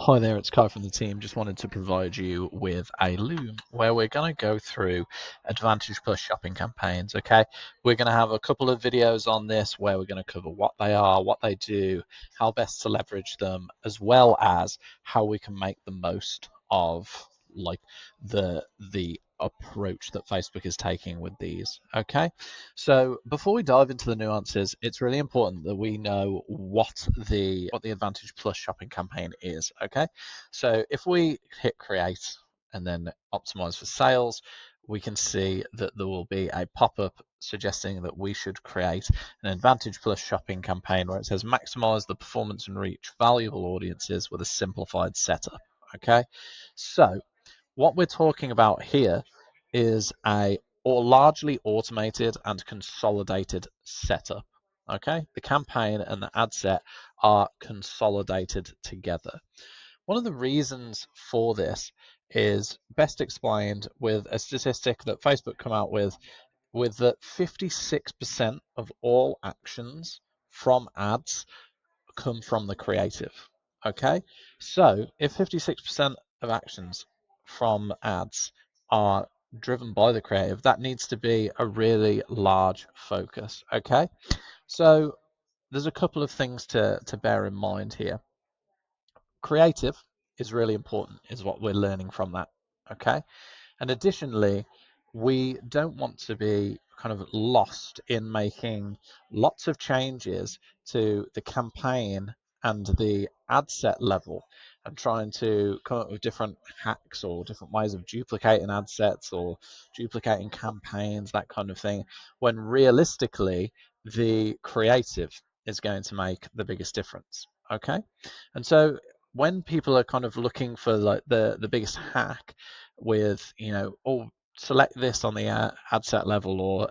Hi there, it's Kai from the team. Just wanted to provide you with a Loom where we're going to go through Advantage Plus shopping campaigns. Okay, we're going to have a couple of videos on this where we're going to cover what they are, what they do, how best to leverage them, as well as how we can make the most of like the approach that Facebook is taking with these. Okay, so before we dive into the nuances, it's really important that we know what the Advantage Plus shopping campaign is. Okay, so if we hit create and then optimize for sales, we can see that there will be a pop-up suggesting that we should create an Advantage Plus shopping campaign where it says maximize the performance and reach valuable audiences with a simplified setup. Okay, so what we're talking about here is a or largely automated and consolidated setup. Okay, the campaign and the ad set are consolidated together. One of the reasons for this is best explained with a statistic that Facebook come out with that 56% of all actions from ads come from the creative. Okay, so if 56% of actions from ads are driven by the creative, that needs to be a really large focus. Okay, so there's a couple of things to bear in mind here. Creative is really important, is what we're learning from that. Okay, and additionally, we don't want to be kind of lost in making lots of changes to the campaign and the ad set level and trying to come up with different hacks or different ways of duplicating ad sets or duplicating campaigns, that kind of thing, when realistically the creative is going to make the biggest difference. Okay, and so when people are kind of looking for like the biggest hack with, oh, select this on the ad set level or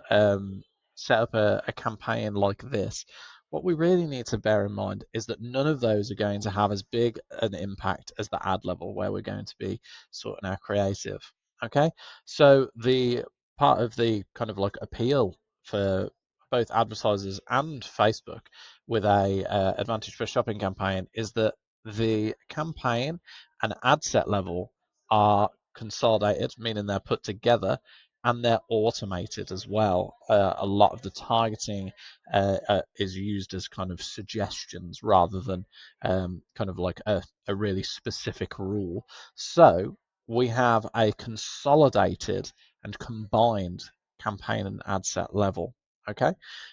set up a campaign like this, what we really need to bear in mind is that none of those are going to have as big an impact as the ad level where we're going to be sorting our creative. Okay, so the part of the kind of like appeal for both advertisers and Facebook with a Advantage for Shopping campaign is that the campaign and ad set level are consolidated, meaning they're put together and they're automated as well. A lot of the targeting is used as kind of suggestions rather than kind of like a really specific rule. So we have a consolidated and combined campaign and ad set level. Okay,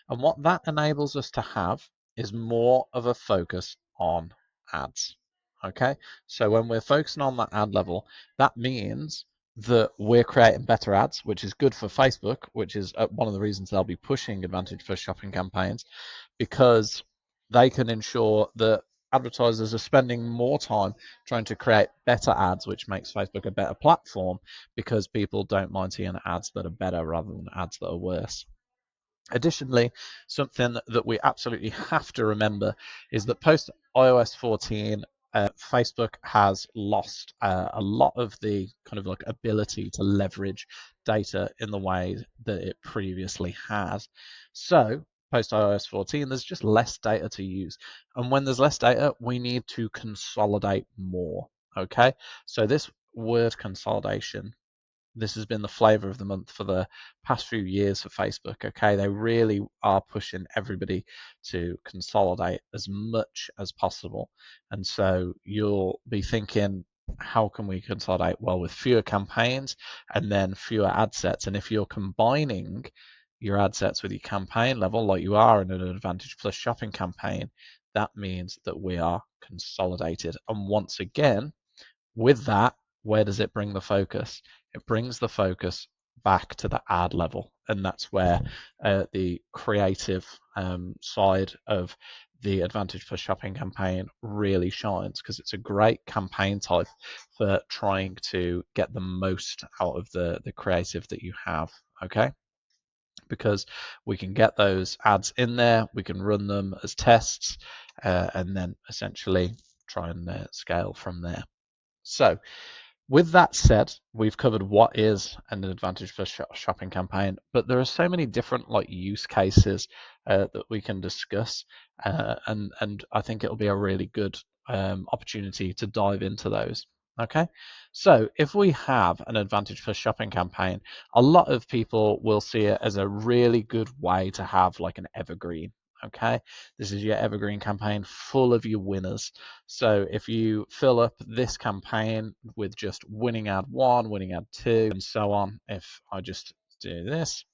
and what that enables us to have is more of a focus on ads. Okay, so when we're focusing on that ad level, that means that we're creating better ads, which is good for Facebook, which is one of the reasons they'll be pushing Advantage for shopping campaigns, because they can ensure that advertisers are spending more time trying to create better ads, which makes Facebook a better platform because people don't mind seeing ads that are better rather than ads that are worse. Additionally, something that we absolutely have to remember is that post iOS 14, Facebook has lost a lot of the kind of like ability to leverage data in the way that it previously has. So post iOS 14, there's just less data to use. And when there's less data, we need to consolidate more. Okay, so this word consolidation, this has been the flavor of the month for the past few years for Facebook. Okay, they really are pushing everybody to consolidate as much as possible. And so you'll be thinking, how can we consolidate? Well, with fewer campaigns and then fewer ad sets. And if you're combining your ad sets with your campaign level, like you are in an Advantage Plus shopping campaign, that means that we are consolidated. And once again, with that, where does it bring the focus? It brings the focus back to the ad level, and that's where the creative side of the Advantage for Shopping campaign really shines, because it's a great campaign type for trying to get the most out of the creative that you have. Okay, because we can get those ads in there, we can run them as tests, and then essentially try and scale from there. So with that said, we've covered what is an Advantage for shopping campaign, but there are so many different like use cases that we can discuss, and I think it'll be a really good opportunity to dive into those. Okay, so if we have an Advantage Plus shopping campaign, a lot of people will see it as a really good way to have like an evergreen. Okay, this is your evergreen campaign full of your winners. So if you fill up this campaign with just winning ad 1, winning ad 2, and so on, if I just do this,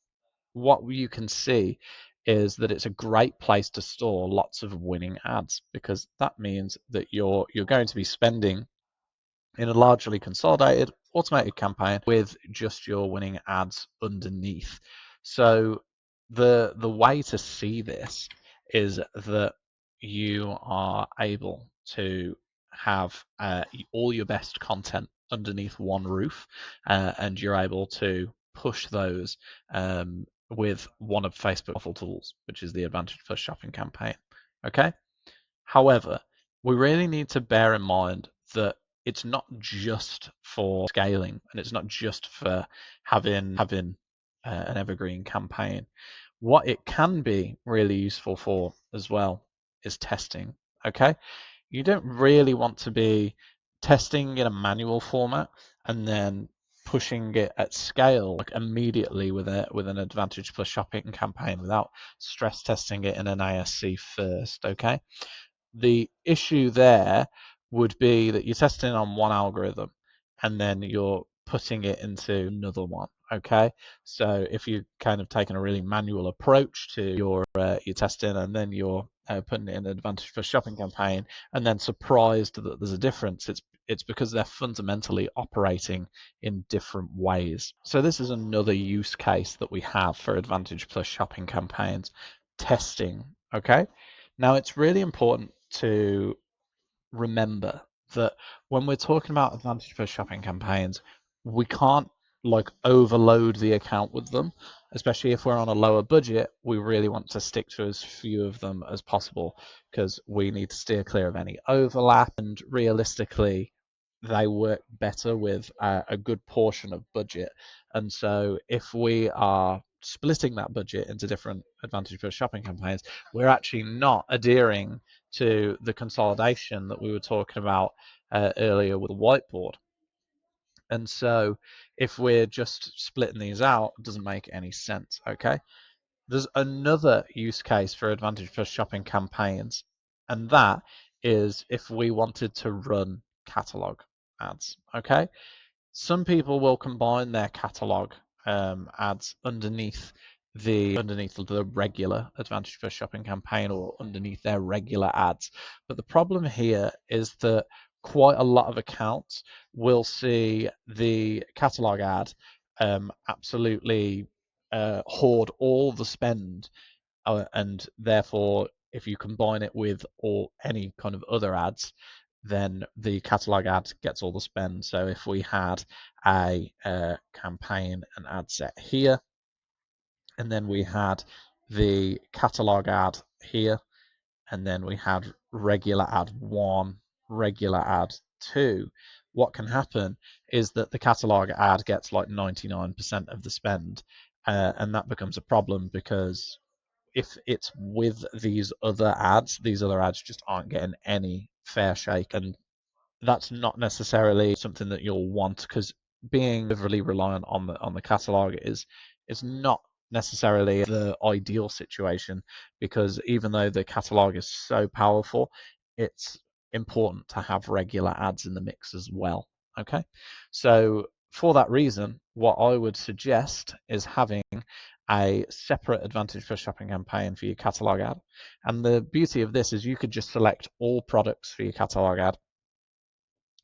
what you can see is that it's a great place to store lots of winning ads, because that means that you're going to be spending in a largely consolidated automated campaign with just your winning ads underneath. So the way to see this is that you are able to have all your best content underneath one roof, and you're able to push those with one of Facebook's powerful tools, which is the Advantage Plus shopping campaign. Okay. However, we really need to bear in mind that it's not just for scaling, and it's not just for having an evergreen campaign. What it can be really useful for as well is testing. Okay, you don't really want to be testing in a manual format and then pushing it at scale like immediately with an Advantage Plus shopping campaign without stress testing it in an ASC first. Okay, the issue there would be that you're testing on one algorithm and then you're putting it into another one. Okay, so if you kind of taking a really manual approach to your testing, and then you're putting it in an Advantage Plus shopping campaign, and then surprised that there's a difference, it's because they're fundamentally operating in different ways. So this is another use case that we have for Advantage Plus shopping campaigns: testing. Okay, now it's really important to remember that when we're talking about Advantage Plus shopping campaigns, we can't like overload the account with them, especially if we're on a lower budget. We really want to stick to as few of them as possible because we need to steer clear of any overlap, and realistically they work better with a good portion of budget. And so if we are splitting that budget into different Advantage Plus shopping campaigns, we're actually not adhering to the consolidation that we were talking about earlier with the whiteboard. And so if we're just splitting these out, it doesn't make any sense. Okay, there's another use case for Advantage Plus shopping campaigns, and that is if we wanted to run catalog ads. Okay, some people will combine their catalog ads underneath the regular Advantage Plus shopping campaign, or underneath their regular ads. But the problem here is that quite a lot of accounts will see the catalog ad absolutely hoard all the spend, and therefore if you combine it with any kind of other ads, then the catalog ad gets all the spend. So if we had a campaign and ad set here, and then we had the catalog ad here, and then we had regular ad 1, regular ad 2, what can happen is that the catalog ad gets like 99% of the spend, and that becomes a problem because if it's with these other ads just aren't getting any fair shake, and that's not necessarily something that you'll want, because being overly reliant on the catalog is not necessarily the ideal situation, because even though the catalog is so powerful, it's important to have regular ads in the mix as well. Okay, so for that reason, what I would suggest is having a separate Advantage Plus shopping campaign for your catalog ad. And the beauty of this is you could just select all products for your catalog ad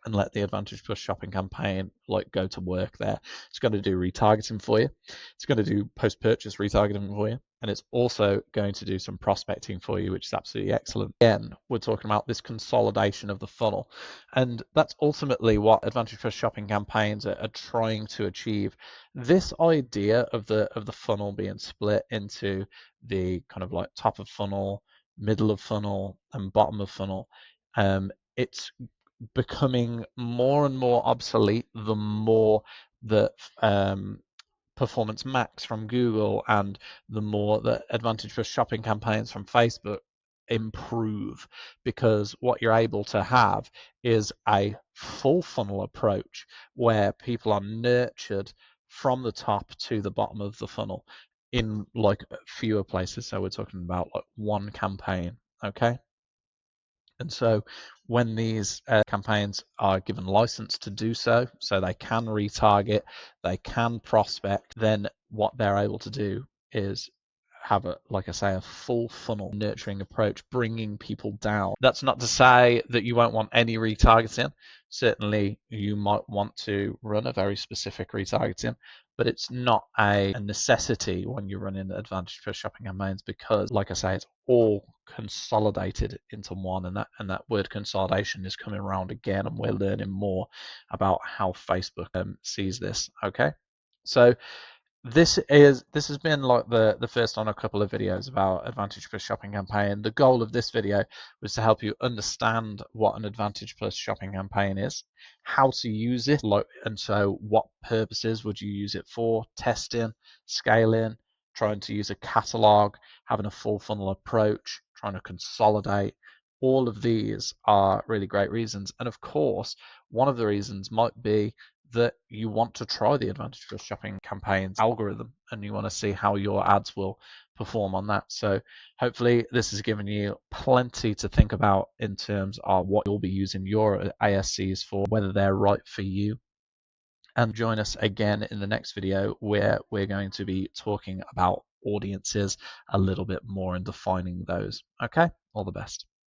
and let the Advantage Plus shopping campaign like go to work there. It's going to do retargeting for you. It's going to do post-purchase retargeting for you. And it's also going to do some prospecting for you, which is absolutely excellent. Again, we're talking about this consolidation of the funnel. And that's ultimately what Advantage Plus shopping campaigns are trying to achieve. This idea of the funnel being split into the kind of like top of funnel, middle of funnel, and bottom of funnel, it's becoming more and more obsolete the more that Performance Max from Google and the more that Advantage Plus shopping campaigns from Facebook improve, because what you're able to have is a full funnel approach where people are nurtured from the top to the bottom of the funnel in like fewer places. So we're talking about like one campaign, okay? And so when these campaigns are given license to do so, so they can retarget, they can prospect, then what they're able to do is have a, like I say, a full funnel nurturing approach, bringing people down. That's not to say that you won't want any retargeting. Certainly you might want to run a very specific retargeting, but it's not a necessity when you're running Advantage Push shopping campaigns, because like I say, it's all consolidated into one, and that word consolidation is coming around again, and we're learning more about how Facebook sees this. Okay, so this has been like the first on a couple of videos about Advantage Plus shopping campaign. The goal of this video was to help you understand what an Advantage Plus shopping campaign is, how to use it, and so what purposes would you use it for: testing, scaling, trying to use a catalog, having a full funnel approach, trying to consolidate. All of these are really great reasons, and of course one of the reasons might be that you want to try the Advantage Plus shopping campaigns algorithm, and you want to see how your ads will perform on that. So hopefully this has given you plenty to think about in terms of what you'll be using your ASCs for, whether they're right for you. And join us again in the next video, where we're going to be talking about audiences a little bit more and defining those. Okay, all the best.